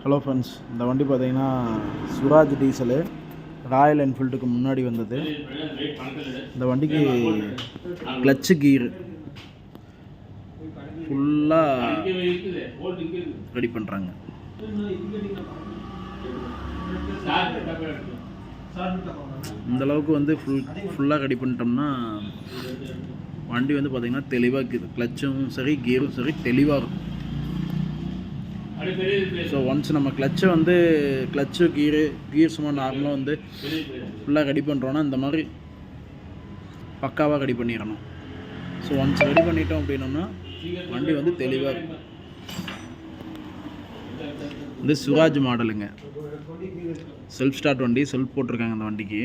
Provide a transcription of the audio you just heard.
Hello friends, இந்த வண்டி பார்த்தீங்கன்னா சுராஜ் டீசலு ராயல் என்ஃபீல்டுக்கு முன்னாடி வந்தது. இந்த வண்டிக்கு கிளச்சு கீரு ஃபுல்லாக ரெடி பண்ணுறாங்க. இந்தளவுக்கு வந்து ஃபுல்லாக ரெடி பண்ணிட்டோம்னா வண்டி வந்து பார்த்திங்கன்னா தெளிவாக இருக்குது. கிளச்சும் சரி கீரும் சரி தெளிவாக இருக்கும். ஸோ ஒன்ஸ் நம்ம கிளச்சு கீர் சும்மா நார்மலாக வந்து ஃபுல்லாக ரெடி பண்ணுறோன்னா இந்த மாதிரி பக்காவாக ரெடி பண்ணிடணும். ஸோ ஒன்ஸ் ரெடி பண்ணிட்டோம் அப்படின்னோம்னா வண்டி வந்து தெளிவாக இருக்கும். இந்த சுராஜ் மாடலுங்க, செல்ஃப் ஸ்டார்ட் வண்டி, செல்ஃப் போட்டிருக்காங்க இந்த வண்டிக்கு.